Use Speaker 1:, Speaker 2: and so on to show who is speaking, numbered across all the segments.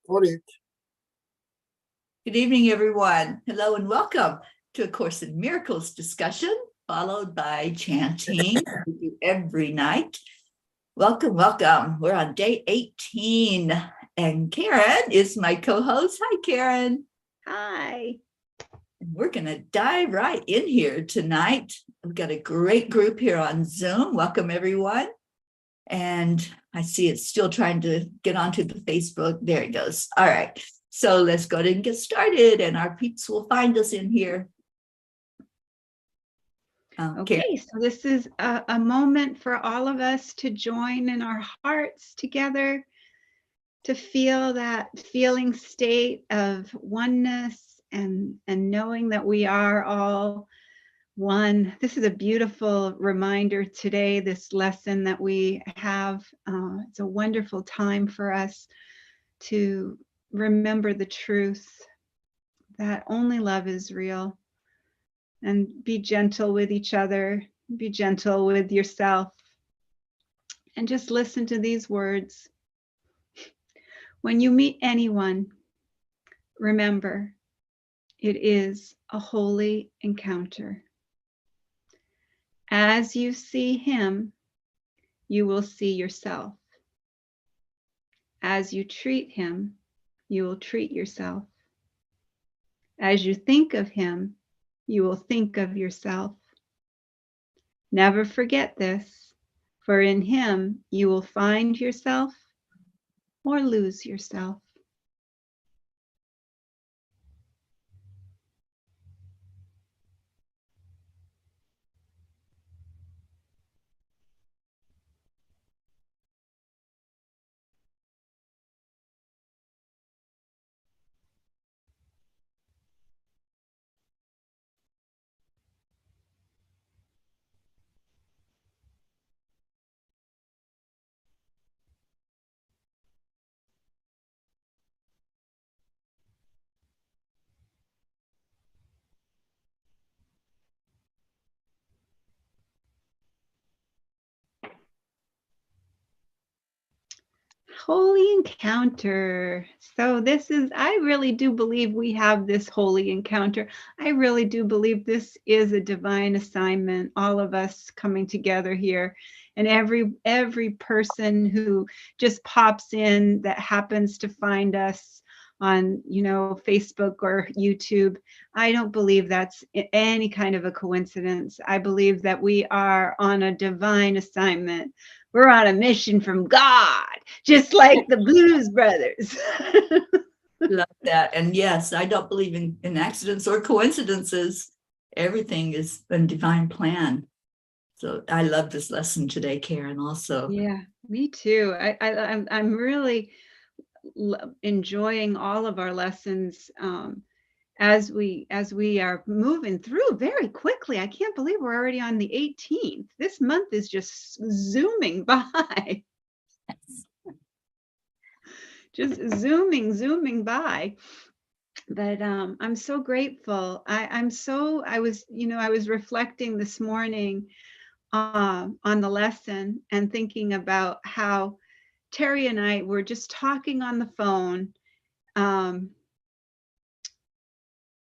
Speaker 1: Morning.
Speaker 2: Good evening, everyone. Hello and welcome to A Course in Miracles discussion, followed by chanting we do every night. Welcome, welcome. We're on day 18, and Karen is my co-host. Hi, Karen.
Speaker 3: Hi.
Speaker 2: And we're going to dive right in here tonight. We've got a great group here on Zoom. Welcome, everyone. And I see it's still trying to get onto the Facebook. There it goes. All right. So let's go ahead and get started, and our peeps will find us in here.
Speaker 3: Okay, so this is a moment for all of us to join in our hearts together, to feel that feeling state of oneness and knowing that we are all one. This is a beautiful reminder today, this lesson that we have. It's a wonderful time for us to remember the truth that only love is real, and be gentle with each other, be gentle with yourself, and just listen to these words. When you meet anyone, remember, it is a holy encounter. As you see him, you will see yourself. As you treat him, you will treat yourself. As you think of him, you will think of yourself. Never forget this, for in him you will find yourself or lose yourself. Holy encounter. So this is, I really do believe we have this holy encounter. I really do believe this is a divine assignment, all of us coming together here. And every person who just pops in that happens to find us on, Facebook or YouTube, I don't believe that's any kind of a coincidence. I believe that we are on a divine assignment. We're on a mission from God, just like the Blues Brothers.
Speaker 2: Love that. And yes, I don't believe in accidents or coincidences. Everything is a divine plan. So I love this lesson today, Karen, also.
Speaker 3: Yeah, me too. I'm really enjoying all of our lessons as we are moving through very quickly. I can't believe we're already on the 18th. This month is just zooming by. Just zooming by. But I'm so grateful. I was reflecting this morning on the lesson and thinking about how Teri and I were just talking on the phone.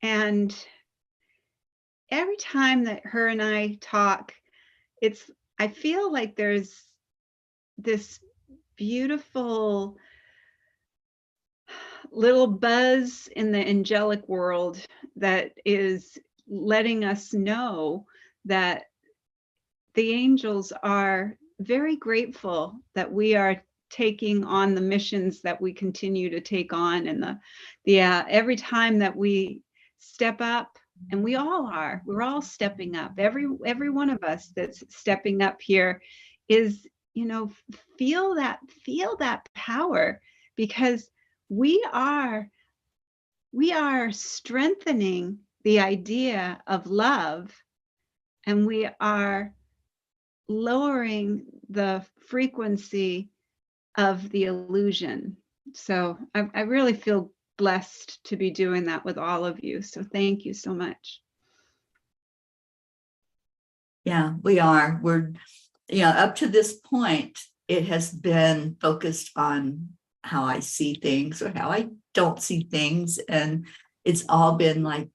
Speaker 3: And every time that her and I talk, I feel like there's this beautiful little buzz in the angelic world that is letting us know that the angels are very grateful that we are taking on the missions that we continue to take on, and every time that we step up, and we're all stepping up. Every one of us that's stepping up here is, feel that power, because we are strengthening the idea of love, and we are lowering the frequency of the illusion. So I really feel blessed to be doing that with all of you. So thank you so much.
Speaker 2: Yeah, we are. We're, up to this point, it has been focused on how I see things or how I don't see things. And it's all been like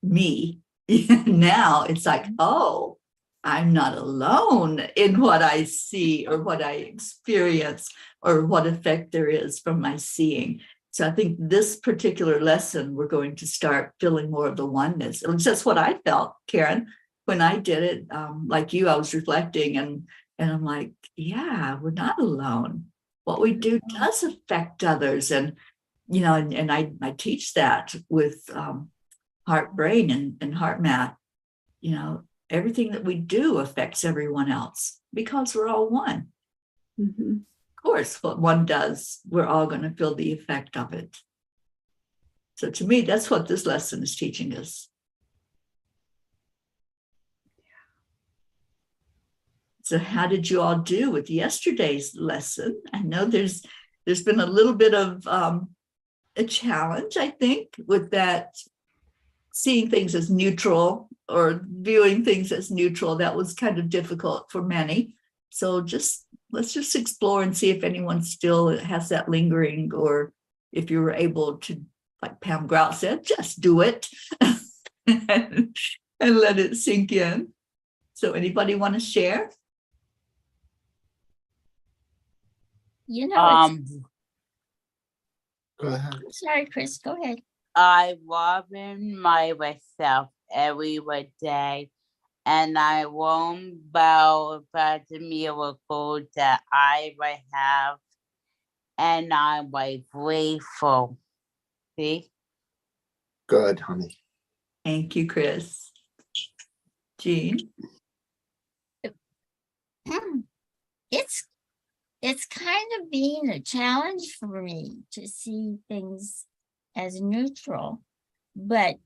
Speaker 2: me. Now it's like, oh, I'm not alone in what I see or what I experience or what effect there is from my seeing. So I think this particular lesson, we're going to start feeling more of the oneness. At least that's what I felt, Karen, when I did it. Like you, I was reflecting and I'm like, yeah, we're not alone. What we do does affect others. And, you know, and I teach that with heart, brain, and heart math. You know, everything that we do affects everyone else because we're all one.
Speaker 3: Mm-hmm.
Speaker 2: Of course, what one does, we're all going to feel the effect of it. So to me, that's what this lesson is teaching us. So how did you all do with yesterday's lesson? I know there's been a little bit of a challenge, I think, with that seeing things as neutral or viewing things as neutral. That was kind of difficult for many. So let's just explore and see if anyone still has that lingering, or if you were able to, like Pam Grout said, just do it and let it sink in. So anybody want to share?
Speaker 1: You know,
Speaker 4: Go ahead.
Speaker 1: sorry, Chris, go ahead.
Speaker 5: I remind myself every day, and I won't bow about the miracle that I might have, and I'm grateful. See?
Speaker 4: Good, honey.
Speaker 2: Thank you, Chris. Jean?
Speaker 1: It's kind of being a challenge for me to see things as neutral, but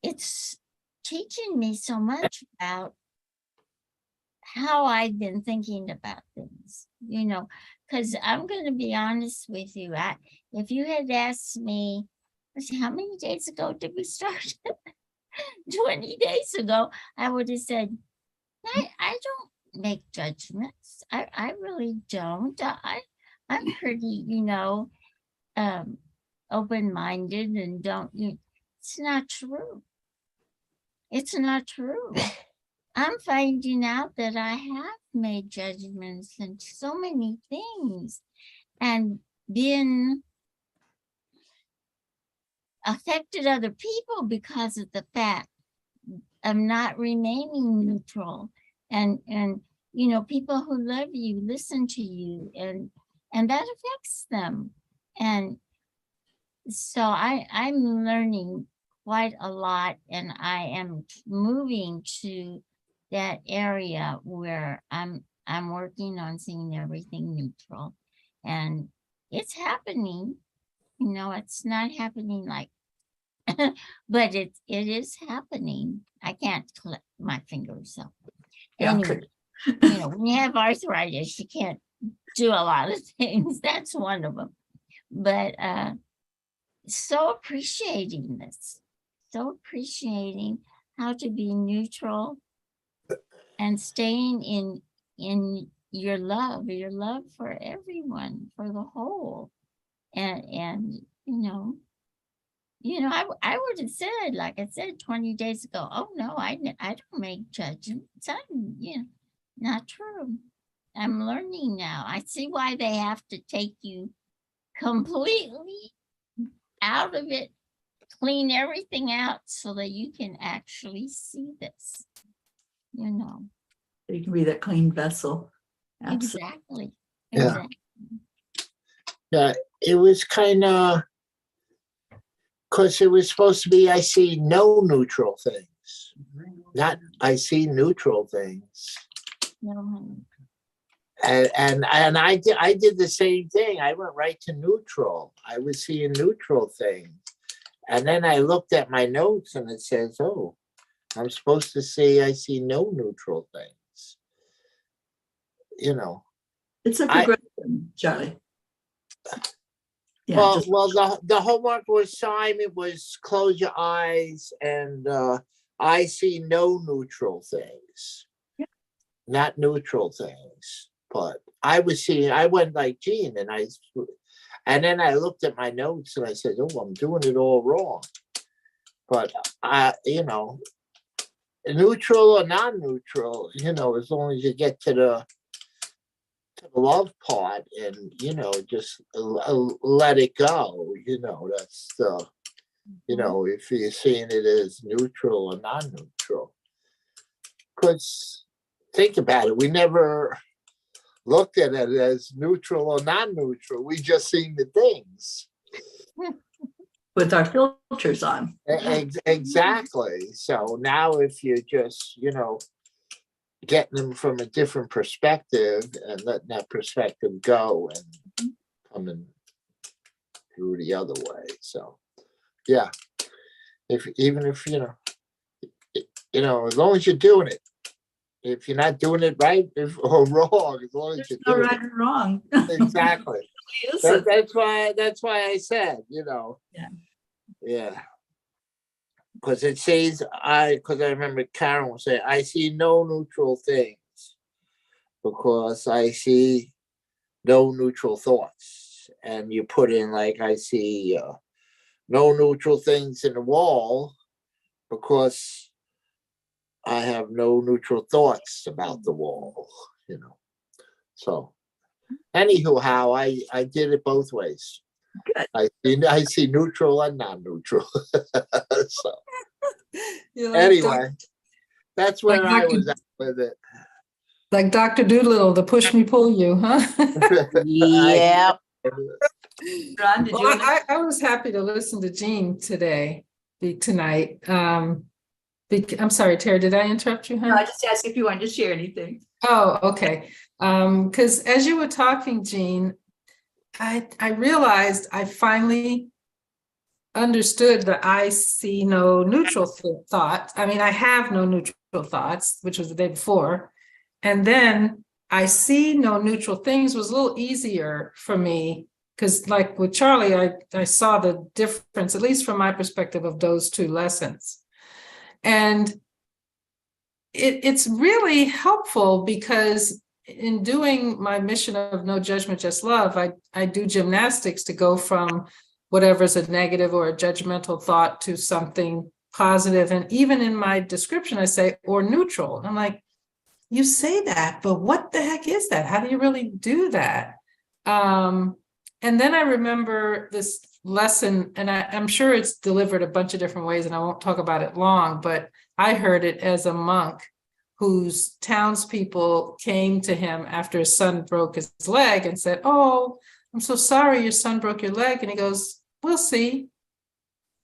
Speaker 1: it's teaching me so much about how I've been thinking about things, you know, because I'm going to be honest with you. If you had asked me, let's see, how many days ago did we start? 20 days ago, I would have said, I don't make judgments. I really don't. I'm pretty, open-minded and don't. It's not true. It's not true. I'm finding out that I have made judgments in so many things and been affected other people because of the fact of not remaining neutral. And people who love you listen to you, and that affects them. And so I'm learning quite a lot, and I am moving to that area where I'm working on seeing everything neutral. And it's happening. It's not happening like but it is happening. I can't click my fingers. So anyway, when you have arthritis, you can't do a lot of things. That's one of them. But so appreciating this, so appreciating how to be neutral and staying in your love for everyone, for the whole. And I would have said, like I said 20 days ago, oh no, I don't make judgments. I'm, not true. I'm learning now. I see why they have to take you completely out of it, clean everything out so that you can actually see this,
Speaker 2: You can be that clean vessel. Absolutely.
Speaker 1: Exactly.
Speaker 4: Yeah.
Speaker 1: Exactly.
Speaker 4: Yeah, it was kind of, because it was supposed to be, I see no neutral things, not I see neutral things.
Speaker 1: No, honey.
Speaker 4: And I did the same thing. I went right to neutral. I was seeing neutral things. And then I looked at my notes and it says, oh, I'm supposed to say I see no neutral things.
Speaker 2: It's a progression, Charlie. Yeah,
Speaker 4: well, the homework was assignment was close your eyes and I see no neutral things.
Speaker 2: Yeah.
Speaker 4: Not neutral things, but I went like Gene, and then I looked at my notes and I said, oh, I'm doing it all wrong. But neutral or non-neutral, as long as you get to the love part and, just let it go, that's the, if you're seeing it as neutral or non-neutral. Because think about it, we never looked at it as neutral or non-neutral. We just seen the things.
Speaker 2: With our filters on.
Speaker 4: Exactly. So now if you're just, getting them from a different perspective and letting that perspective go and coming through the other way. So, yeah. Even if, as long as you're doing it, if you're not doing it right or wrong, as long as you're
Speaker 2: no
Speaker 4: doing
Speaker 2: right or wrong.
Speaker 4: Exactly. That's why I said, Yeah. Because it says, because I remember Karen would say, I see no neutral things because I see no neutral thoughts. And you put in like, I see no neutral things in the wall because I have no neutral thoughts about the wall, So anyhow, I did it both ways.
Speaker 2: Good.
Speaker 4: I see neutral and non-neutral. So
Speaker 6: Like
Speaker 4: anyway, that's where
Speaker 6: like
Speaker 4: I was at with it.
Speaker 6: Like Dr. Doolittle, the push me pull you, huh?
Speaker 5: Yep.
Speaker 2: Ron, did you?
Speaker 6: Well, I was happy to listen to Jean tonight. I'm sorry, Teri, did I interrupt you? Huh?
Speaker 2: No, I just asked if you wanted to share anything.
Speaker 6: Oh, okay. Because as you were talking, Jean, I realized I finally understood that I see no neutral thought. I mean, I have no neutral thoughts, which was the day before. And then I see no neutral things was a little easier for me because like with Charlie, I saw the difference, at least from my perspective, of those two lessons. And it's really helpful because in doing my mission of no judgment, just love, I do gymnastics to go from whatever's a negative or a judgmental thought to something positive. And even in my description, I say, or neutral. And I'm like, you say that, but what the heck is that? How do you really do that? And then I remember this lesson, and I'm sure it's delivered a bunch of different ways, and I won't talk about it long, but I heard it as a monk whose townspeople came to him after his son broke his leg and said, oh, I'm so sorry your son broke your leg. And he goes, we'll see.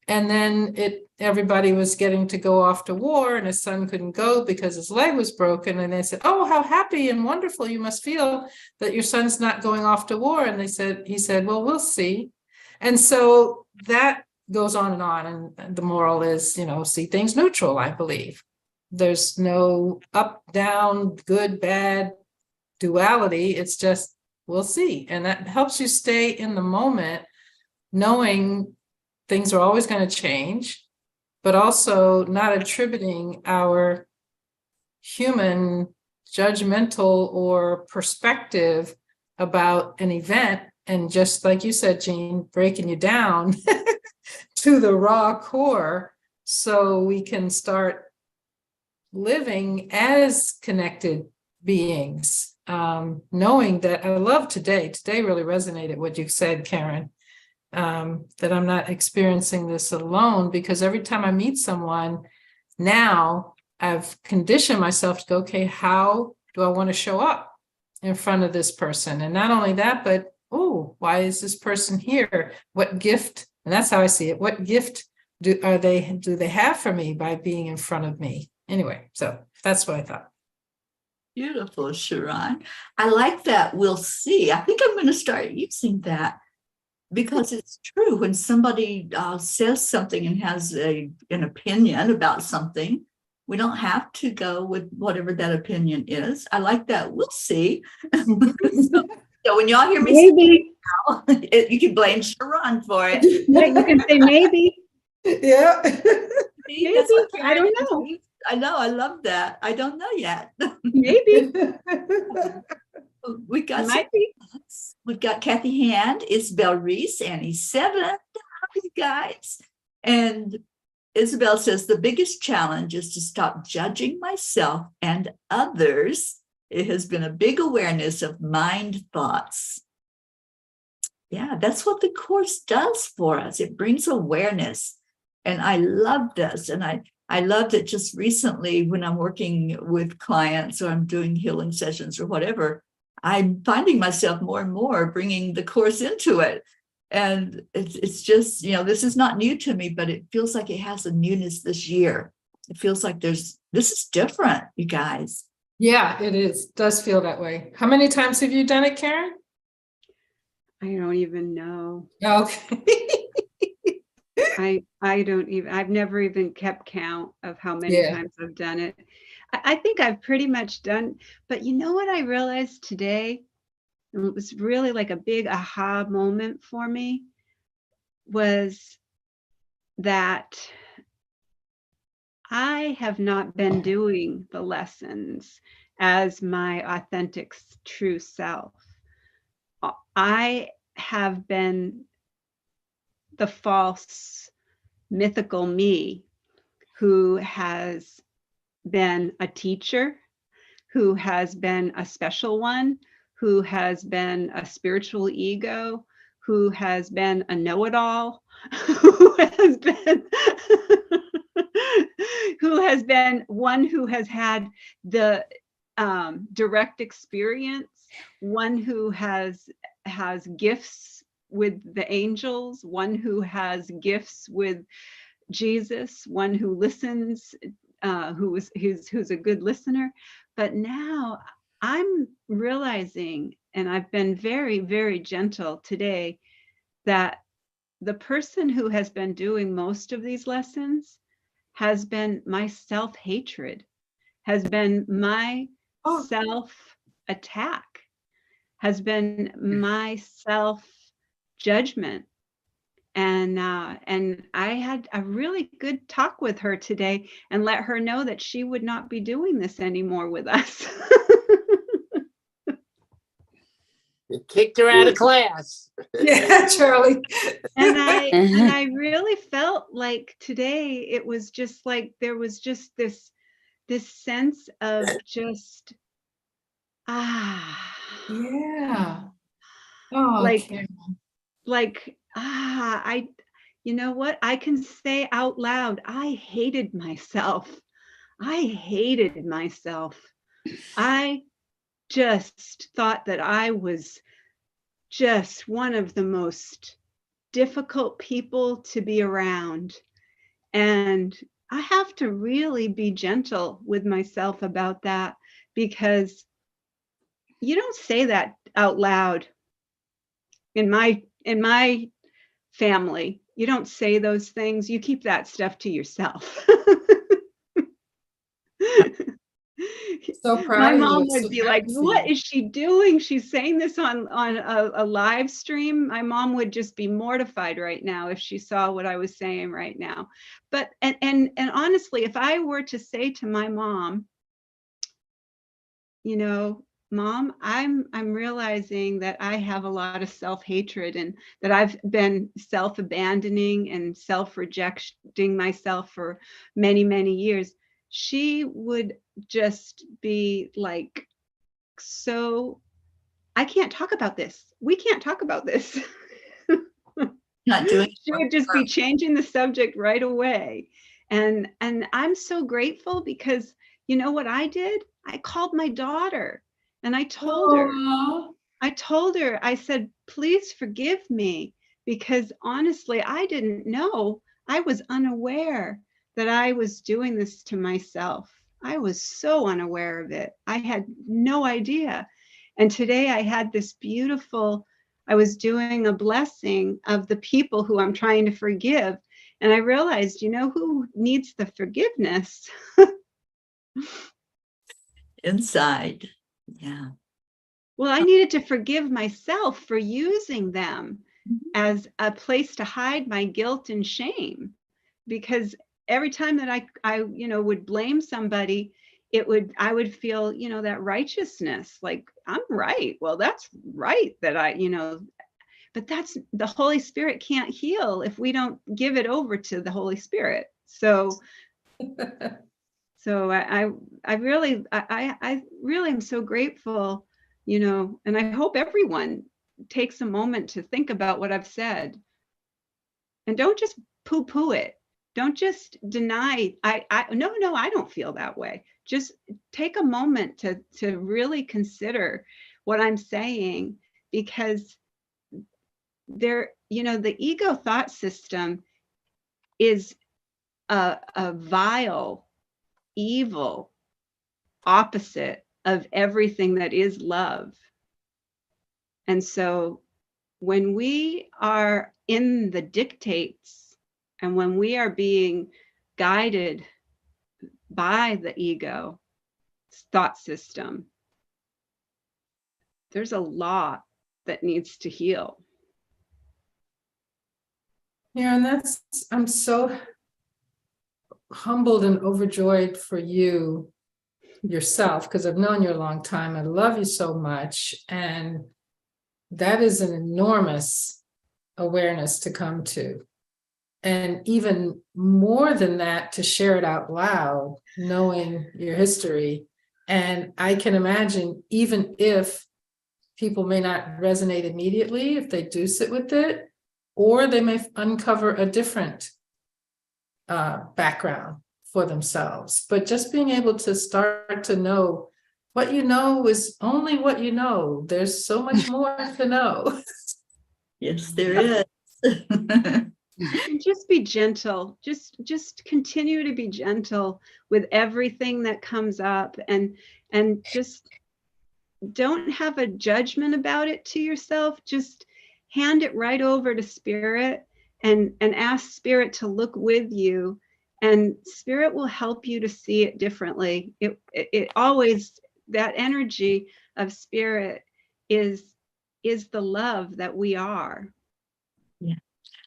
Speaker 6: And then everybody was getting to go off to war and his son couldn't go because his leg was broken. And they said, oh, how happy and wonderful you must feel that your son's not going off to war. And he said, well, we'll see. And so that goes on. And the moral is, see things neutral, I believe. There's no up, down, good, bad duality. It's just, we'll see. And that helps you stay in the moment, knowing things are always going to change, but also not attributing our human judgmental or perspective about an event. And just like you said, Jean, breaking you down to the raw core so we can start living as connected beings, knowing that I love today really resonated what you said, Karen, that I'm not experiencing this alone, because every time I meet someone now, I've conditioned myself to go, okay, how do I want to show up in front of this person? And not only that, but, oh, why is this person here? What gift, and that's how I see it, what gift do they have for me by being in front of me? Anyway, so that's what I thought.
Speaker 2: Beautiful, Sharon. I like that. We'll see. I think I'm going to start using that because it's true. When somebody says something and has an opinion about something, we don't have to go with whatever that opinion is. I like that. We'll see. So when y'all hear me
Speaker 3: Maybe.
Speaker 2: say now, you can blame Sharon for it.
Speaker 3: Yeah, you can say maybe.
Speaker 6: Yeah.
Speaker 2: See, that's what
Speaker 3: I don't know.
Speaker 2: I know. I love that. I don't know yet.
Speaker 3: Maybe.
Speaker 2: We got
Speaker 3: It
Speaker 2: some,
Speaker 3: might be.
Speaker 2: we've got Kathy Hand, Isabel Reese, Annie 7, you guys. And Isabel says the biggest challenge is to stop judging myself and others. It has been a big awareness of mind thoughts. Yeah, that's what the Course does for us. It brings awareness. And I love this. And I loved it just recently when I'm working with clients or I'm doing healing sessions or whatever. I'm finding myself more and more bringing the Course into it. And it's just, this is not new to me, but it feels like it has a newness this year. It feels like this is different, you guys.
Speaker 6: Yeah, it is. Does feel that way. How many times have you done it, Karen?
Speaker 3: I don't even know.
Speaker 6: Okay.
Speaker 3: I don't even, I've never even kept count of how many times I've done it. I think I've pretty much done, but you know what I realized today? And it was really like a big aha moment for me, was that I have not been doing the lessons as my authentic, true self. I have been the false, mythical me who has been a teacher, who has been a special one, who has been a spiritual ego, who has been a know-it-all, who has been one who has had the direct experience, one who has gifts with the angels, one who has gifts with Jesus, one who listens, who's a good listener. But now I'm realizing, and I've been very, very gentle today, that the person who has been doing most of these lessons has been my self-hatred, has been my self-attack, has been my self-judgment. And I had a really good talk with her today and let her know that she would not be doing this anymore with us.
Speaker 4: You kicked her out of class.
Speaker 6: Yeah, Charlie.
Speaker 3: And I really felt like today it was just like there was just this sense of just
Speaker 6: Yeah. Oh,
Speaker 3: like you know what? I can say out loud, I hated myself. I hated myself. I just thought that I was just one of the most difficult people to be around. And I have to really be gentle with myself about that, because you don't say that out loud. In my family, you don't say those things. You keep that stuff to yourself.
Speaker 6: so proud
Speaker 3: My
Speaker 6: of
Speaker 3: mom
Speaker 6: you.
Speaker 3: would
Speaker 6: So
Speaker 3: be like,
Speaker 6: proud of
Speaker 3: what
Speaker 6: you.
Speaker 3: is she doing? She's saying this on a live stream. My mom would just be mortified right now if she saw what I was saying right now. But and honestly, if I were to say to my mom, Mom, I'm realizing that I have a lot of self-hatred and that I've been self-abandoning and self-rejecting myself for many, many years. She would just be like, so I can't talk about this. We can't talk about this.
Speaker 2: Not doing
Speaker 3: She would just be changing the subject right away. And I'm so grateful, because you know what I did? I called my daughter and I told her, I said, please forgive me, because honestly, I didn't know. I was unaware that I was doing this to myself. I was so unaware of it. I had no idea. And today I had this beautiful, I was doing a blessing of the people who I'm trying to forgive. And I realized, who needs the forgiveness?
Speaker 2: inside. Yeah.
Speaker 3: Well, I needed to forgive myself for using them as a place to hide my guilt and shame, because every time that I would blame somebody, I would feel, that righteousness, like I'm right. Well, that's right that but that's the Holy Spirit can't heal if we don't give it over to the Holy Spirit. So I really am so grateful, and I hope everyone takes a moment to think about what I've said, and don't just poo-poo it. Don't just deny. No, I don't feel that way. Just take a moment to really consider what I'm saying, because the ego thought system is a vile, evil opposite of everything that is love. And so when we are in the dictates, and when we are being guided by the ego thought system, there's a lot that needs to heal.
Speaker 6: Yeah, and I'm so humbled and overjoyed for you yourself, because I've known you a long time. I love you so much. And that is an enormous awareness to come to. And even more than that, to share it out loud, knowing your history. And I can imagine, even if people may not resonate immediately, if they do sit with it, or they may uncover a different background for themselves. But just being able to start to know what you know is only what you know. There's so much more to know.
Speaker 2: Yes, there is.
Speaker 3: And just be gentle. Just continue to be gentle with everything that comes up, and just don't have a judgment about it to yourself. Just hand it right over to Spirit, and ask Spirit to look with you, and Spirit will help you to see it differently. It always, that energy of Spirit is the love that we are.
Speaker 2: Yeah,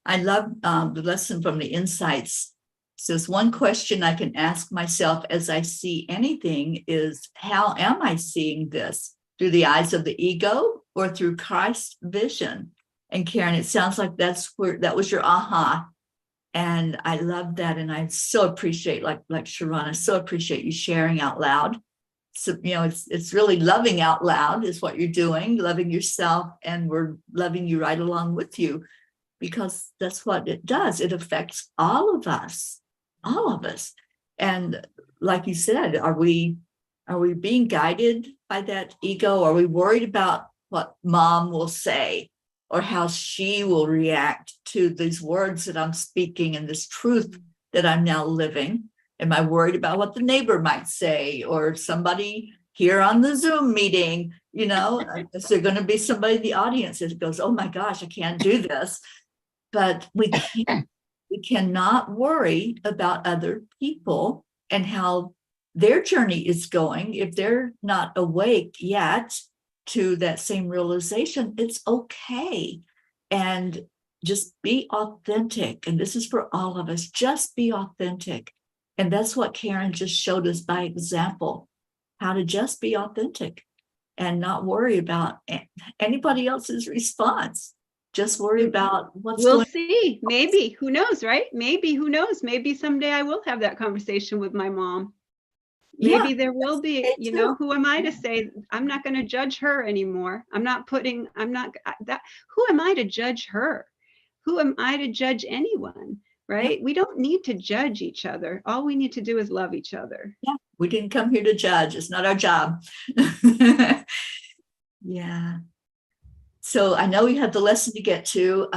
Speaker 2: I love the lesson from the insights. So it's one question I can ask myself as I see anything is, how am I seeing this? Through the eyes of the ego or through Christ's vision? And Karen, it sounds like that was your aha. And I love that. And I so appreciate, like Sharana, so appreciate you sharing out loud. So, it's really loving out loud is what you're doing, loving yourself, and we're loving you right along with you, because that's what it does. It affects all of us. And like you said, are we being guided by that ego? Are we worried about what mom will say or how she will react to these words that I'm speaking and this truth that I'm now living? Am I worried about what the neighbor might say, or somebody here on the Zoom meeting? Is there going to be somebody in the audience that goes, oh my gosh, I can't do this? But we cannot worry about other people and how their journey is going. If they're not awake yet to that same realization, it's okay. And just be authentic. And this is for all of us. Just be authentic. And that's what Karen just showed us by example, how to just be authentic and not worry about anybody else's response. Just worry about what's
Speaker 3: We'll
Speaker 2: going on.
Speaker 3: see. Maybe, who knows, right? Maybe, who knows? Maybe someday I will have that conversation with my mom. Maybe there will be, who am I to say? I'm not going to judge her anymore. Who am I to judge her? Who am I to judge anyone? Right? We don't need to judge each other. All we need to do is love each other.
Speaker 2: Yeah, we didn't come here to judge. It's not our job. Yeah. So I know you have the lesson to get to.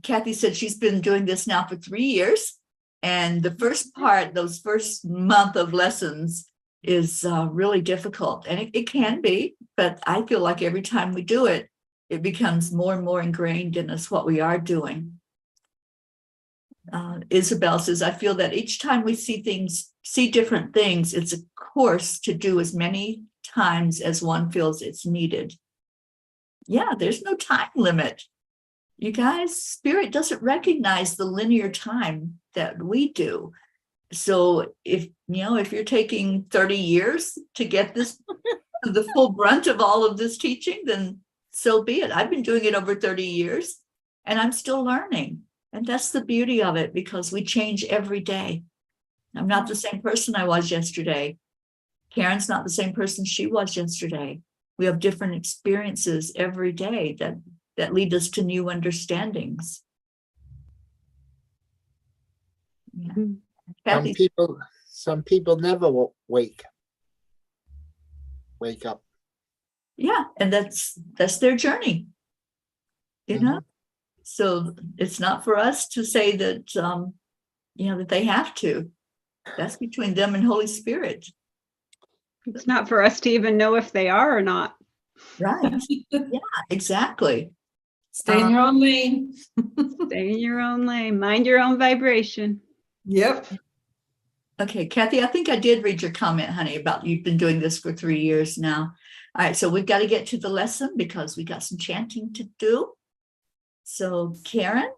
Speaker 2: Kathy said she's been doing this now for 3 years. And the first part, those first month of lessons is really difficult. And it can be, but I feel like every time we do it, it becomes more and more ingrained in us what we are doing. Isabel says, I feel that each time we see different things, it's a course to do as many times as one feels it's needed. Yeah, there's no time limit. You guys, Spirit doesn't recognize the linear time that we do. So if you're taking 30 years to get this, the full brunt of all of this teaching, then so be it. I've been doing it over 30 years and I'm still learning. And that's the beauty of it, because we change every day. I'm not the same person I was yesterday. Karen's not the same person she was yesterday. We have different experiences every day that lead us to new understandings. Yeah. Kathy,
Speaker 4: Some people never wake up.
Speaker 2: yeah, and that's their journey. You know, so it's not for us to say that that they have to. That's between them and Holy Spirit.
Speaker 3: It's not for us to even know if they are or not.
Speaker 2: Right. Yeah, exactly.
Speaker 6: Stay in your own lane.
Speaker 3: Stay in your own lane. Mind your own vibration.
Speaker 6: Yep.
Speaker 2: Okay, Kathy, I think I did read your comment, honey, about you've been doing this for 3 years now. All right, so we've got to get to the lesson because we got some chanting to do. So, Karen?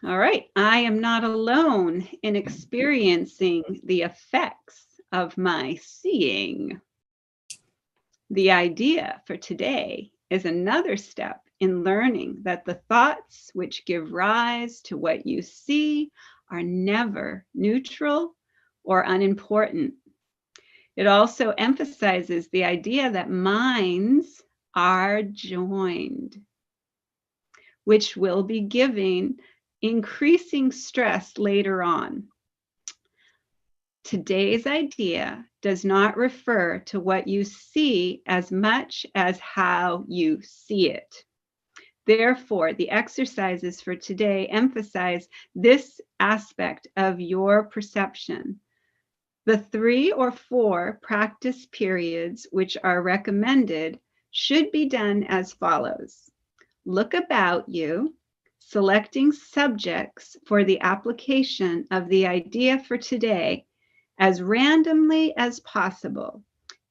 Speaker 3: All right. I am not alone in experiencing the effects of my seeing. The idea for today is another step in learning that the thoughts which give rise to what you see are never neutral or unimportant. It also emphasizes the idea that minds are joined, which will be giving increasing stress later on. Today's idea does not refer to what you see as much as how you see it. Therefore, the exercises for today emphasize this aspect of your perception. The 3 or 4 practice periods which are recommended should be done as follows. Look about you, selecting subjects for the application of the idea for today as randomly as possible,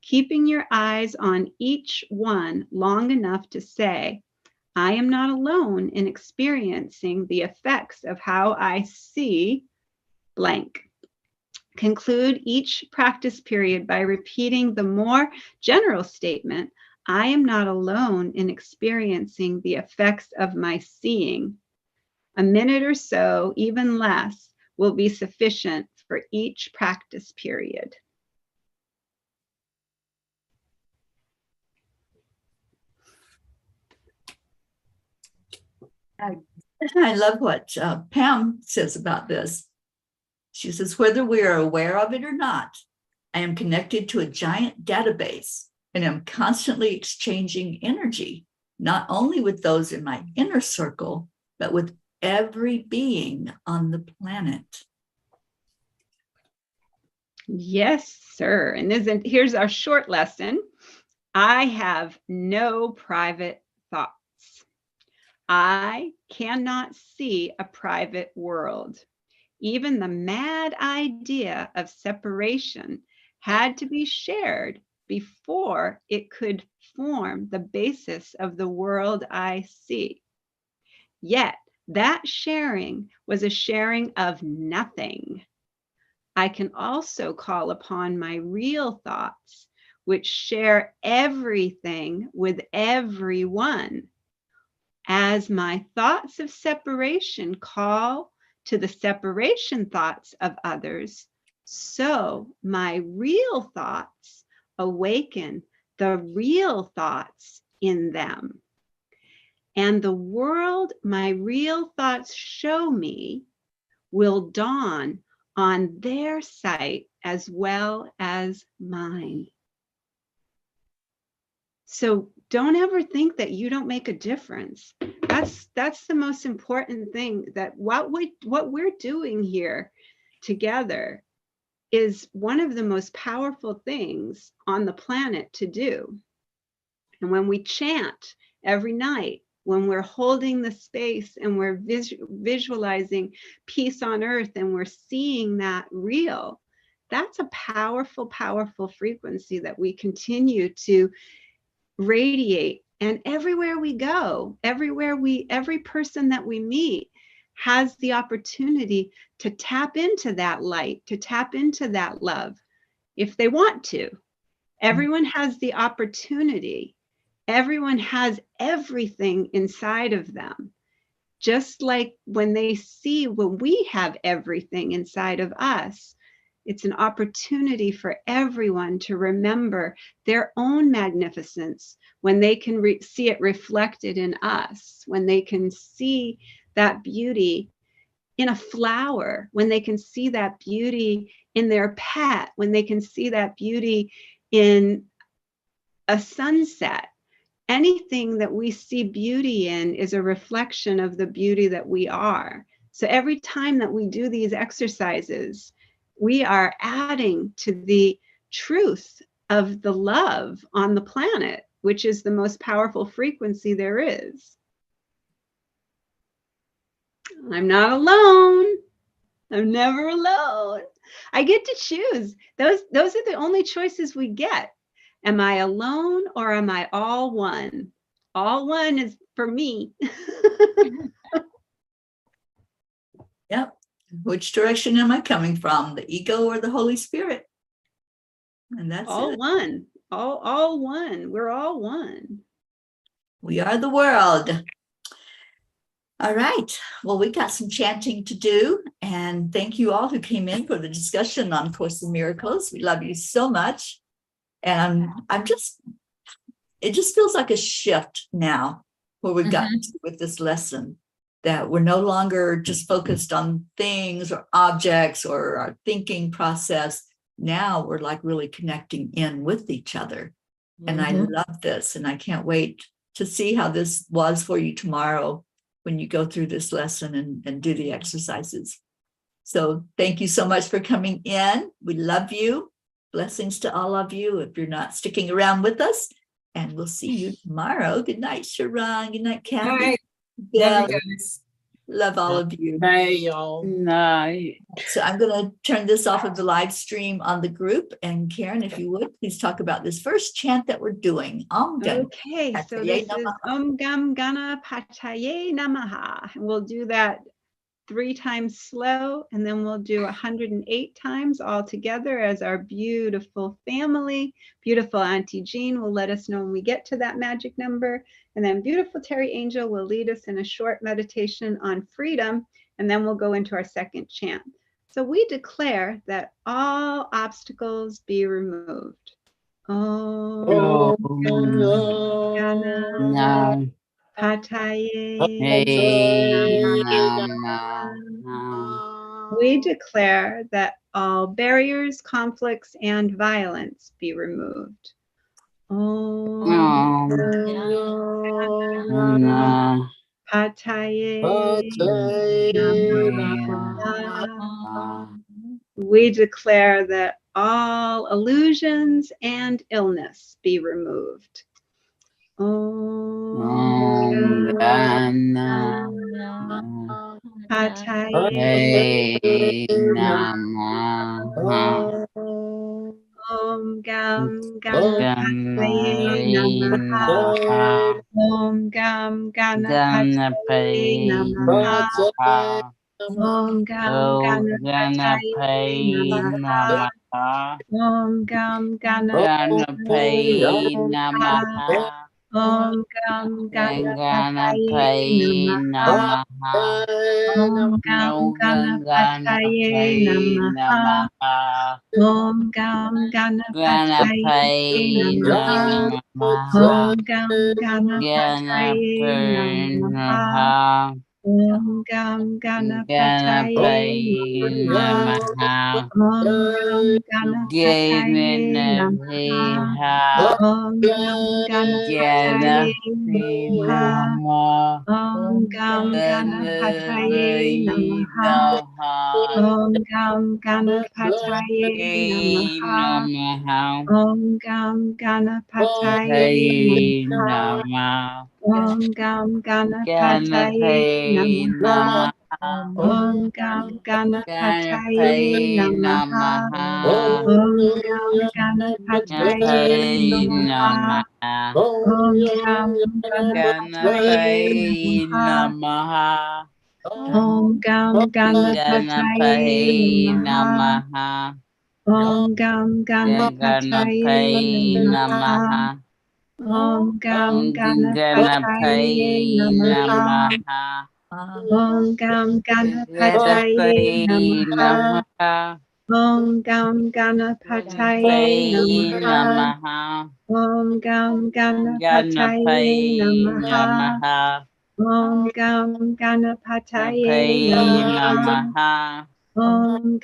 Speaker 3: keeping your eyes on each one long enough to say, I am not alone in experiencing the effects of how I see blank. Conclude each practice period by repeating the more general statement, I am not alone in experiencing the effects of my seeing. A minute or so, even less, will be sufficient for each practice period.
Speaker 2: I love what Pam says about this. She says, whether we are aware of it or not, I am connected to a giant database and am constantly exchanging energy, not only with those in my inner circle, but with every being on the planet.
Speaker 3: Yes, sir. And here's our short lesson. I have no private thoughts. I cannot see a private world. Even the mad idea of separation had to be shared before it could form the basis of the world I see. Yet that sharing was a sharing of nothing. I can also call upon my real thoughts, which share everything with everyone. As my thoughts of separation call to the separation thoughts of others, so my real thoughts awaken the real thoughts in them. And the world my real thoughts show me will dawn on their sight as well as mine. So don't ever think that you don't make a difference. That's the most important thing, that what we're doing here together is one of the most powerful things on the planet to do. And when we chant every night, when we're holding the space and we're visualizing peace on earth and we're seeing that real, that's a powerful, powerful frequency that we continue to radiate. And everywhere we go, every person that we meet has the opportunity to tap into that light, to tap into that love if they want to. Everyone has the opportunity. Everyone has everything inside of them. Just like when we have everything inside of us, it's an opportunity for everyone to remember their own magnificence when they can see it reflected in us, when they can see that beauty in a flower, when they can see that beauty in their pet, when they can see that beauty in a sunset. Anything that we see beauty in is a reflection of the beauty that we are. So every time that we do these exercises, we are adding to the truth of the love on the planet, which is the most powerful frequency there is. I'm not alone. I'm never alone. I get to choose. Those are the only choices we get. Am I alone or am I all one? All one is for me.
Speaker 2: Yep. Which direction am I coming from? The ego or the Holy Spirit? And that's
Speaker 3: all
Speaker 2: it.
Speaker 3: One. All one. We're all one.
Speaker 2: We are the world. All right. Well, we got some chanting to do. And thank you all who came in for the discussion on Course in Miracles. We love you so much. And it just feels like a shift now where we've gotten to with this lesson, that we're no longer just focused on things or objects or our thinking process. Now we're like really connecting in with each other. And I love this. And I can't wait to see how this was for you tomorrow when you go through this lesson and do the exercises. So thank you so much for coming in. We love you. Blessings to all of you if you're not sticking around with us. And we'll see you tomorrow. Good night, Sharon. Good night, Kathy.
Speaker 6: All right.
Speaker 2: Yeah,
Speaker 6: Love you guys.
Speaker 2: love all of you.
Speaker 4: Hey, y'all.
Speaker 5: Night.
Speaker 2: So I'm going to turn this off of the live stream on the group. And Karen, if you would, please talk about this first chant that we're doing. Om Gam
Speaker 3: Okay, so
Speaker 2: Ganapataye
Speaker 3: this is
Speaker 2: Namaha.
Speaker 3: Om Gam Ganapataye Namaha. We'll do that 3 times slow, and then we'll do 108 times all together as our beautiful family. Beautiful Auntie Jean will let us know when we get to that magic number. And then beautiful Teri Angel will lead us in a short meditation on freedom. And then we'll go into our second chant. So we declare that all obstacles be removed. Om
Speaker 5: Nam
Speaker 3: We declare that all barriers, conflicts, and violence be removed. Om Pataye Namaha. We declare that all illusions and illness be removed. Om Pataye Om Gam Ganapataye Namaha. Om Gam Ganapataye Namaha. Om Gam Ganapataye Namaha. Om Gam Ganapataye Namaha. Om Gam Ganapataye Namaha. Om Gam Ganapataye Namaha. Om Gam Ganapataye Namaha. Om Gam Ganapataye Namaha. Om Gam Ganapataye Namaha. Om Gam Ganapataye Namaha. Om Gam Ganapataye Namaha. Om Gam Ganapataye Namaha. Om Gam Ganapataye Namaha. Om Gam Ganapataye Namaha. Om Gam Ganapataye Namaha. Om Gam Ganapataye Namaha. Om Gam Ganapataye Namaha. Om Gam Ganapataye Namaha. Om Gam Ganapataye
Speaker 5: Ganapataye
Speaker 3: Namaha.
Speaker 5: Namaha.
Speaker 3: Om Gam Ganapataye
Speaker 5: Ganapataye
Speaker 3: Namaha.
Speaker 5: Namaha.
Speaker 3: Om Gam Ganapataye
Speaker 5: Ganapataye
Speaker 3: Namaha.
Speaker 5: Namaha.
Speaker 3: Om Gam Ganapataye
Speaker 5: Ganapataye
Speaker 3: Namaha.
Speaker 5: Namaha.
Speaker 3: Om Gam Ganapataye
Speaker 5: Ganapataye
Speaker 3: Namaha.
Speaker 5: Namaha.
Speaker 3: Om Gam Ganapataye
Speaker 5: Ganapataye
Speaker 3: Namaha.
Speaker 5: Namaha.
Speaker 3: Om Gam Ganapataye
Speaker 5: Ganapataye
Speaker 3: Namaha.
Speaker 5: Namaha.
Speaker 3: Om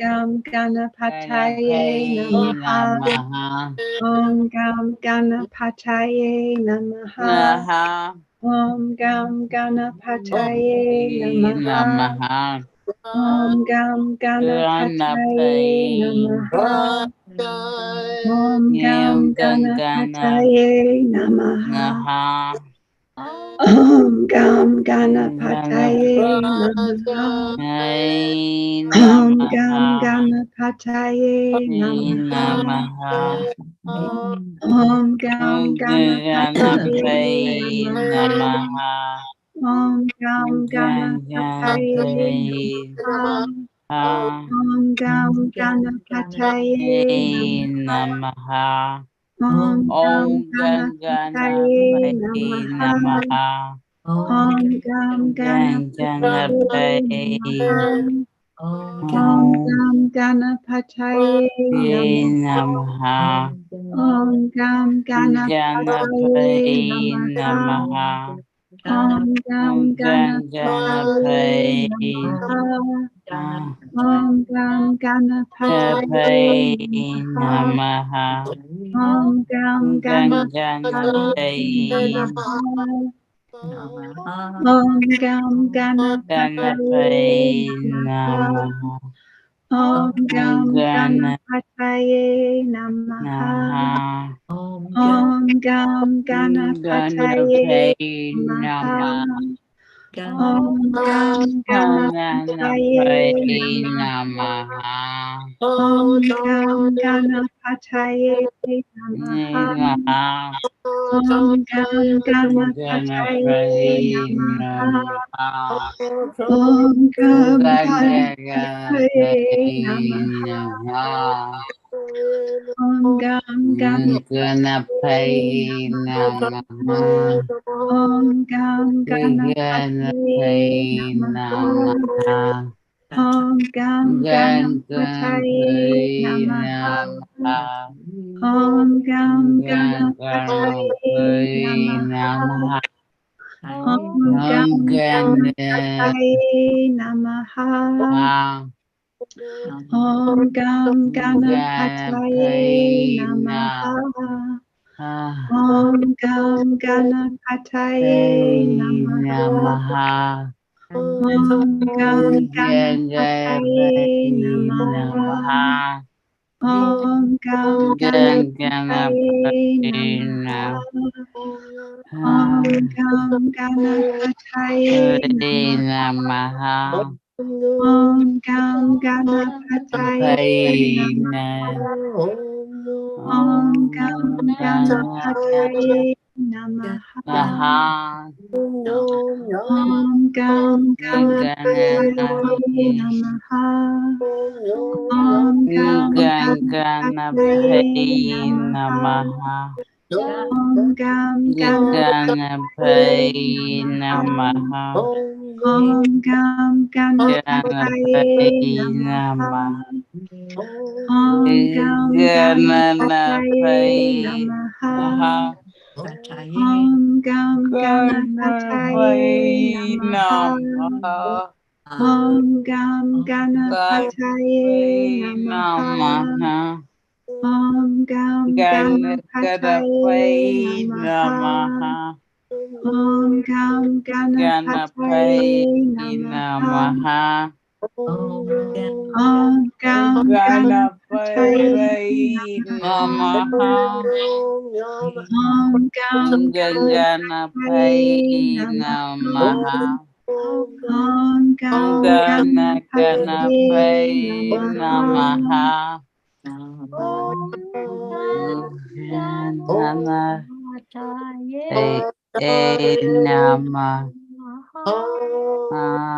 Speaker 3: Gam Ganapataye
Speaker 5: Ganapataye
Speaker 3: Namaha.
Speaker 5: Namaha.
Speaker 3: Om Gam Ganapataye Namaha.
Speaker 5: Namaha.
Speaker 3: Om Gam Ganapataye Namaha.
Speaker 5: Namaha.
Speaker 3: Om Gam Ganapataye
Speaker 5: Ganapataye
Speaker 3: Namaha. Om Gam
Speaker 5: Gana
Speaker 3: Ganapataye Namaha.
Speaker 5: Naha
Speaker 3: Om Gam
Speaker 5: Gana
Speaker 3: Ganapataye Namaha. Om Gam
Speaker 5: Namaha
Speaker 3: Ganapataye Namaha.
Speaker 5: Namaha
Speaker 3: Om Gam
Speaker 5: Gana
Speaker 3: Ganapataye
Speaker 5: Pai
Speaker 3: Namaha.
Speaker 5: Namaha
Speaker 3: Om Gam
Speaker 5: Gana
Speaker 3: Ganapataye
Speaker 5: Pai
Speaker 3: Namaha. Om Gam Ganapataye Namaha.
Speaker 5: Namaha
Speaker 3: Om Gam
Speaker 5: Om Gana
Speaker 3: Ganapataye
Speaker 5: Pai
Speaker 3: Namaha.
Speaker 5: Namaha
Speaker 3: Om Gam
Speaker 5: Gana
Speaker 3: Ganapataye
Speaker 5: Pai
Speaker 3: Namaha. Om
Speaker 5: Om
Speaker 3: Gam Ganapataye Namaha.
Speaker 5: Namaha
Speaker 3: Om Gam Ganapataye
Speaker 5: Ganapai
Speaker 3: Namaha.
Speaker 5: Namaha
Speaker 3: Om Gam Ganapataye
Speaker 5: Ganapai
Speaker 3: Namaha. Om Gam Ganapataye
Speaker 5: Ganapai
Speaker 3: Namaha.
Speaker 5: Namaha
Speaker 3: Om Gam Ganapataye
Speaker 5: Ganapai
Speaker 3: Namaha. Om Gam Ganapataye
Speaker 5: Ganapai
Speaker 3: Namaha.
Speaker 5: Namaha
Speaker 3: Om Gam
Speaker 5: Gana
Speaker 3: Ganapataye Namaha.
Speaker 5: Naha
Speaker 3: Om Gam Ganapataye
Speaker 5: Ganapai Namaha
Speaker 3: Namaha. Om Gam Ganapataye
Speaker 5: Ganapai
Speaker 3: Namaha.
Speaker 5: Namaha
Speaker 3: Om Gam Ganapataye Namaha.
Speaker 5: Namaha
Speaker 3: Om Gam Ganapataye
Speaker 5: Ganapai
Speaker 3: Namaha.
Speaker 5: Namaha
Speaker 3: Om Gam Ganapataye
Speaker 5: Ganapai
Speaker 3: Namaha.
Speaker 5: Namaha
Speaker 3: Om Gam Ganapataye
Speaker 5: Ganapai
Speaker 3: Namaha.
Speaker 5: Namaha
Speaker 3: Om Gam Ganapataye
Speaker 5: Ganapai
Speaker 3: Namaha.
Speaker 5: Namaha
Speaker 3: Om Gam Ganapataye
Speaker 5: Ganapai
Speaker 3: Namaha.
Speaker 5: Namaha
Speaker 3: Om Gam Ganapataye
Speaker 5: Ganapai
Speaker 3: Namaha.
Speaker 5: Namaha
Speaker 3: Om
Speaker 5: Om
Speaker 3: Gam
Speaker 5: Ganapai
Speaker 3: Ganapataye Namaha. Om Gam Ganapataye Namaha. Om Gam Ganapataye Namaha.
Speaker 5: Namaha
Speaker 3: Om Gam Ganapataye
Speaker 5: Ganapai
Speaker 3: Namaha.
Speaker 5: Namaha
Speaker 3: Om Gam Ganapataye
Speaker 5: Ganapai
Speaker 3: Namaha. Om
Speaker 5: Namaha
Speaker 3: Gam Ganapataye Namaha.
Speaker 5: Namaha
Speaker 3: Om Gam Ganapataye
Speaker 5: Paina
Speaker 3: Namaha. Om Gam
Speaker 5: Om
Speaker 3: Ganapataye Namaha.
Speaker 5: Namaha
Speaker 3: Om Gam Ganapataye
Speaker 5: Ganapati
Speaker 3: Namaha. Om Gam Ganapataye
Speaker 5: Ganapati
Speaker 3: Namaha.
Speaker 5: Namaha
Speaker 3: Om Gam Ganapataye
Speaker 5: Ganapati
Speaker 3: Namaha.
Speaker 5: Namaha
Speaker 3: Om Gam Ganapataye
Speaker 5: Ganapati Namaha
Speaker 3: Namaha. Om Gam Ganapataye
Speaker 5: Ganapati
Speaker 3: Namaha.
Speaker 5: Namaha
Speaker 3: Om Gam Ganapataye
Speaker 5: Ganapati
Speaker 3: Namaha.
Speaker 5: Namaha
Speaker 3: Om Gam Ganapataye
Speaker 5: Ganapati
Speaker 3: Namaha.
Speaker 5: Namaha
Speaker 3: Om Gam Ganapataye
Speaker 5: Ganapati
Speaker 3: Namaha.
Speaker 5: Namaha
Speaker 3: Om Gam Ganapataye
Speaker 5: Ganapati
Speaker 3: Namaha.
Speaker 5: Namaha
Speaker 3: Om Gam Ganapataye
Speaker 5: Ganapati
Speaker 3: Namaha.
Speaker 5: Namaha
Speaker 3: Om Gam Ganapataye
Speaker 5: Ganapati
Speaker 3: Namaha.
Speaker 5: Namaha
Speaker 3: Om Gam Ganapataye
Speaker 5: Ganapati
Speaker 3: Namaha.
Speaker 5: Namaha Ganapati Namaha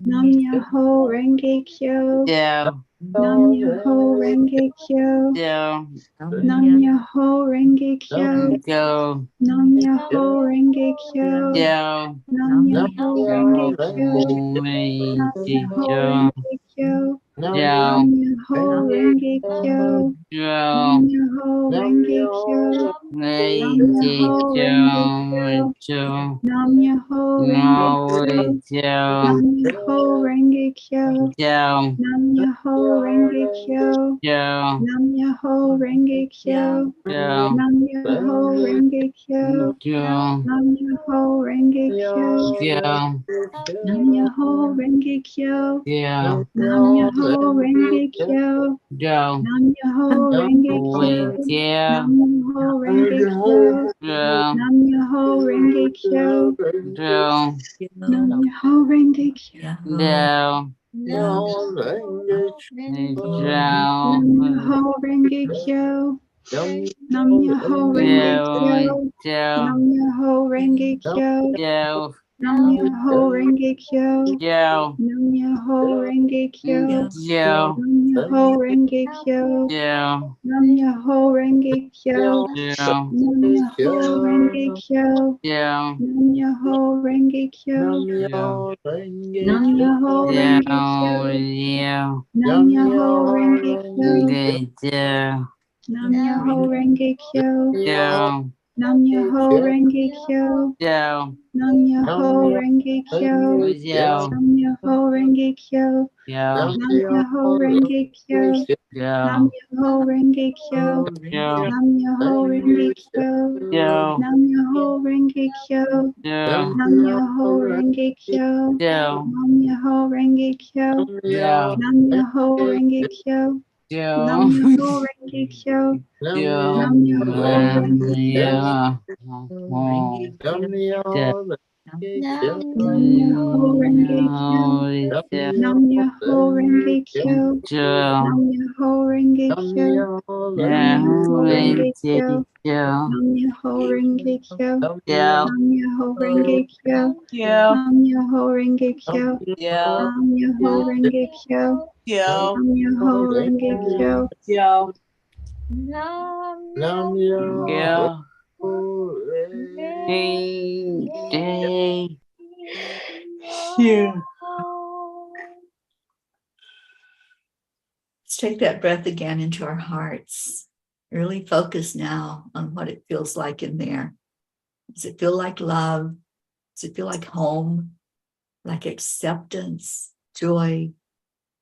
Speaker 3: Nam Myoho Renge Kyo.
Speaker 5: Yo.
Speaker 3: Nam Myoho Renge Kyo.
Speaker 5: Yo.
Speaker 3: Nam Myoho Renge Kyo.
Speaker 5: Go.
Speaker 3: Nam Myoho Renge Kyo.
Speaker 5: Yo.
Speaker 3: Nam Myoho Renge Kyo. Nam
Speaker 5: Wait.
Speaker 3: Myoho
Speaker 5: Yo.
Speaker 3: Renge Kyo.
Speaker 5: Yo.
Speaker 3: Nam Myoho Renge Kyo. Nam
Speaker 5: Yo.
Speaker 3: Myoho Renge Kyo. Nam
Speaker 5: Wait.
Speaker 3: Myoho Renge Kyo.
Speaker 5: Yo.
Speaker 3: Nam Myoho Renge
Speaker 5: No.
Speaker 3: Kyo.
Speaker 5: Yo.
Speaker 3: Nam Myoho Renge Kyo.
Speaker 5: Yo.
Speaker 3: Nam Myoho Renge Kyo.
Speaker 5: Yo.
Speaker 3: Nam Myoho Renge Kyo.
Speaker 5: Yo.
Speaker 3: Nam Myoho Renge Kyo.
Speaker 5: Yo.
Speaker 3: Nam Myoho Renge Kyo.
Speaker 5: Yo.
Speaker 3: Nam Myoho Renge Kyo.
Speaker 5: Yo.
Speaker 3: Nam Myoho Renge Kyo.
Speaker 5: Yo.
Speaker 3: Nam Myoho Renge Kyo.
Speaker 5: Wait. Yeah.
Speaker 3: Nam Myoho Renge Kyo.
Speaker 5: Yo.
Speaker 3: Nam Myoho Renge Kyo.
Speaker 5: Yo.
Speaker 3: Nam Myoho Renge Kyo.
Speaker 5: Yo.
Speaker 4: No,
Speaker 3: Nam Myoho Renge Kyo. Nam Myoho Renge Kyo. Nam Myoho Renge Kyo.
Speaker 5: Yo.
Speaker 3: Nam Myoho Renge Kyo.
Speaker 5: Yo.
Speaker 3: Nam Myoho Renge Kyo.
Speaker 5: Yo.
Speaker 3: Nam Myoho Renge Kyo.
Speaker 5: Yo.
Speaker 3: Nam Myoho Renge Kyo.
Speaker 5: Yo.
Speaker 3: Nam Myoho Renge Kyo.
Speaker 5: Yo.
Speaker 3: Nam Myoho Renge Kyo. Nam Myoho Renge Kyo.
Speaker 5: Yo.
Speaker 3: Nam Myoho Renge Kyo.
Speaker 5: Yo.
Speaker 3: Nam Myoho Renge Kyo.
Speaker 5: Yo.
Speaker 3: Nam Myoho Renge Kyo.
Speaker 5: Yo.
Speaker 3: Nam Myoho Renge Kyo.
Speaker 5: Yo.
Speaker 3: Nam Myoho Renge Kyo.
Speaker 5: Yo.
Speaker 3: Nam Myoho Renge Kyo. Nam
Speaker 5: Yo.
Speaker 3: Myoho Renge Kyo.
Speaker 5: Yo.
Speaker 3: Nam Myoho Renge Kyo.
Speaker 5: Yo.
Speaker 3: Nam Myoho Renge Kyo.
Speaker 5: Yo.
Speaker 3: Nam Myoho Renge Kyo.
Speaker 5: Yo.
Speaker 3: Nam Myoho Renge Kyo.
Speaker 5: Yo.
Speaker 3: Nam Myoho Renge Kyo. Nam
Speaker 5: Yo.
Speaker 3: Myoho Renge Kyo.
Speaker 5: Yo.
Speaker 3: Nam Myoho Renge Kyo. Nam Myoho Renge Kyo. Nam Myoho Renge Kyo. Nam Myoho Renge Kyo. Nam Myoho Renge Kyo. Nam Myoho Renge Kyo. Nam Myoho Renge Kyo. Nam Myoho Renge Kyo. Nam Myoho Renge Kyo. Nam Myoho Renge Kyo.
Speaker 2: Let's take that breath again into our hearts. Really focus now on what it feels like in there. Does it feel like love? Does it feel like home? Like acceptance, joy?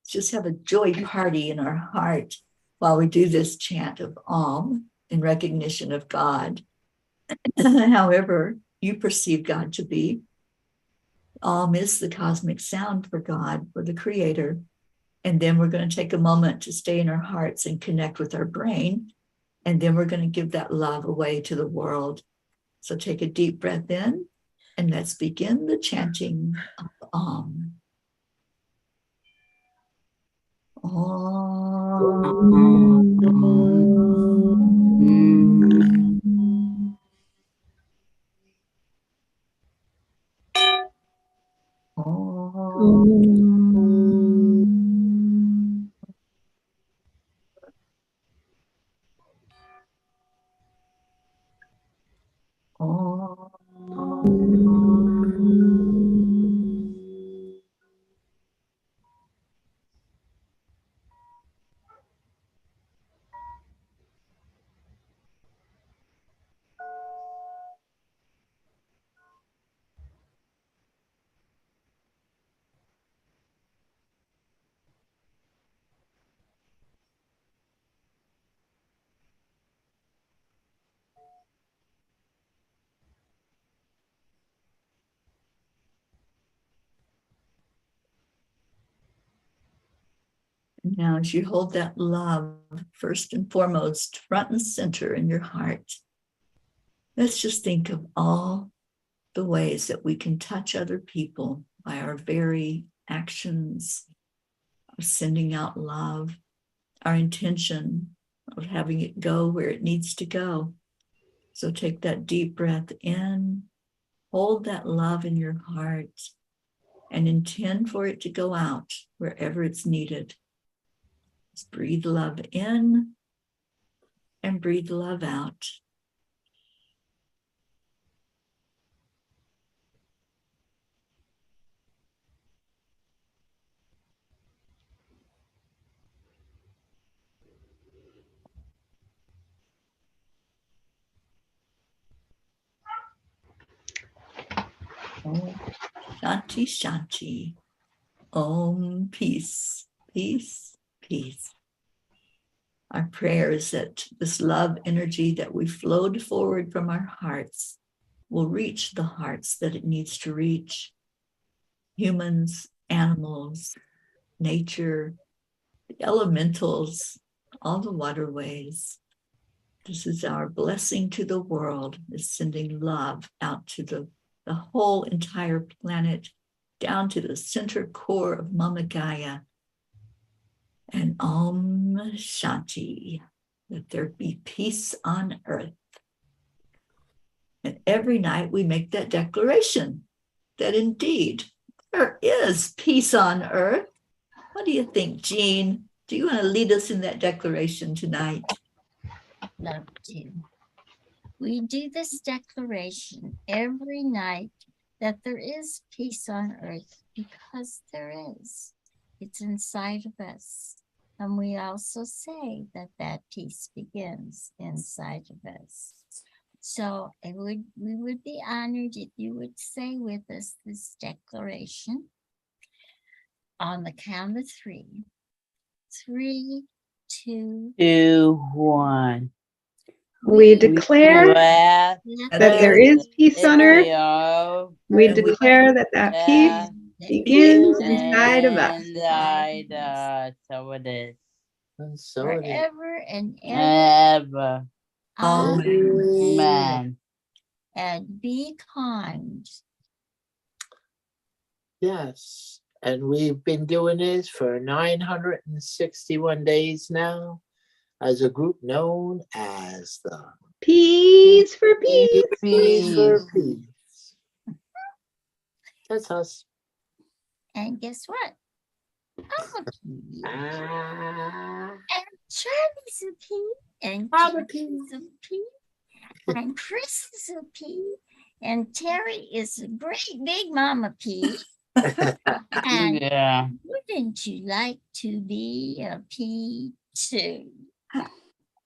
Speaker 2: Just have a joy party in our heart while we do this chant of Om in recognition of God. However you perceive God to be. Om is the cosmic sound for God, for the Creator. And then we're going to take a moment to stay in our hearts and connect with our brain. And then we're going to give that love away to the world. So take a deep breath in and let's begin the chanting of Om. Now, as you hold that love first and foremost, front and center in your heart, let's just think of all the ways that we can touch other people by our very actions of sending out love, our intention of having it go where it needs to go. So take that deep breath in, hold that love in your heart, and intend for it to go out wherever it's needed. Just breathe love in and breathe love out. Om Shanti Shanti. Om peace, peace, peace. Our prayer is that this love energy that we flowed forward from our hearts will reach the hearts that it needs to reach. Humans, animals, nature, the elementals, all the waterways. This is our blessing to the world, is sending love out to the whole entire planet, down to the center core of Mama Gaia. And Om Shanti, that there be peace on earth. And every night we make that declaration that indeed there is peace on earth. What do you think, Jean? Do you want to lead us in that declaration tonight?
Speaker 1: Love to. We do this declaration every night that there is peace on earth because there is. It's inside of us. And we also say that that peace begins inside of us. So we would be honored if you would say with us this declaration on the count of 3. 3, 2,
Speaker 5: 1.
Speaker 3: We declare
Speaker 5: Declare
Speaker 3: that there is peace on earth. We
Speaker 2: And we-
Speaker 3: declare that that peace begins inside of us.
Speaker 5: Inside us. So it is.
Speaker 4: And so it is.
Speaker 1: forever and ever.
Speaker 5: Ever.
Speaker 1: Amen.
Speaker 5: Man.
Speaker 1: And be kind.
Speaker 4: Yes. And we've been doing this for 961 days now as a group known as the
Speaker 3: Peace for peace.
Speaker 4: Peace for Peace. That's us.
Speaker 1: And guess what? I'm a pea.
Speaker 4: Ah,
Speaker 1: And Charlie's a pea. And
Speaker 4: I'm a
Speaker 1: Jackie's a pea. And Chris is a pea. And Teri is a great big mama pea. And
Speaker 5: Yeah.
Speaker 1: wouldn't you like to be a pea too?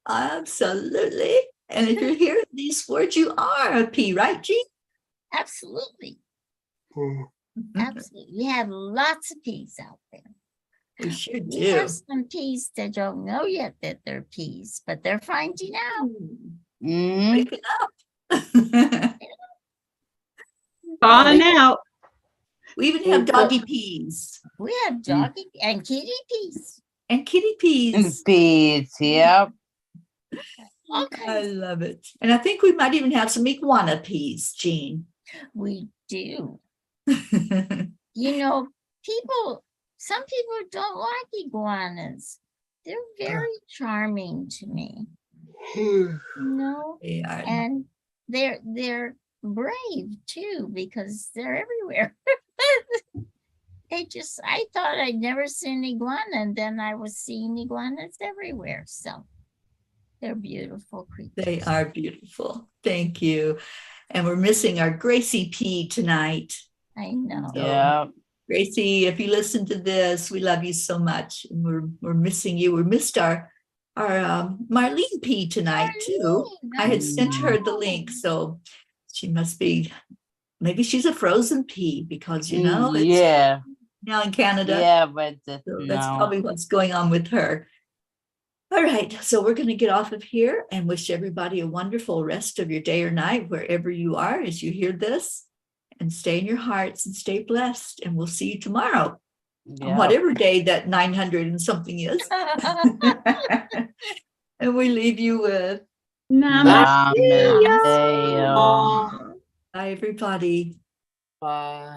Speaker 2: Absolutely. And if you're hearing these words, you are a P, right, Jean?
Speaker 1: Absolutely. Absolutely. We have lots of peas out there.
Speaker 2: We sure
Speaker 1: We
Speaker 2: do.
Speaker 1: have some peas that don't know yet that they're peas, but they're finding out.
Speaker 5: Mm.
Speaker 2: Waking up.
Speaker 3: On out.
Speaker 2: We even have doggy peas
Speaker 1: We have doggy and kitty peas.
Speaker 2: and kitty peas.
Speaker 5: Peace. Yep.
Speaker 1: Okay.
Speaker 2: I love it. And I think we might even have some iguana peas, Jean.
Speaker 1: We do. You know, some people don't like iguanas. They're very charming to me. You know,
Speaker 2: They are.
Speaker 1: and they're brave too because they're everywhere. I thought I'd never seen iguana, and then I was seeing iguanas everywhere. So they're beautiful creatures.
Speaker 2: They are beautiful. Thank you. And we're missing our Gracie P tonight.
Speaker 1: I know.
Speaker 5: Yep.
Speaker 2: Gracie, if you listen to this, we love you so much. And we're missing you. We missed our Marlene P tonight too. I had sent her the link, so she must be, maybe she's a frozen pea because you know it's
Speaker 5: Yeah.
Speaker 2: now in Canada.
Speaker 5: Yeah, but
Speaker 2: So
Speaker 5: no.
Speaker 2: that's probably what's going on with her. All right, so we're going to get off of here and wish everybody a wonderful rest of your day or night, wherever you are as you hear this. And stay in your hearts and stay blessed. And we'll see you tomorrow on
Speaker 5: Yep.
Speaker 2: whatever day that 900 and something is. And we leave you with
Speaker 3: Namaste.
Speaker 5: Namaste.
Speaker 2: bye, everybody.
Speaker 4: Bye.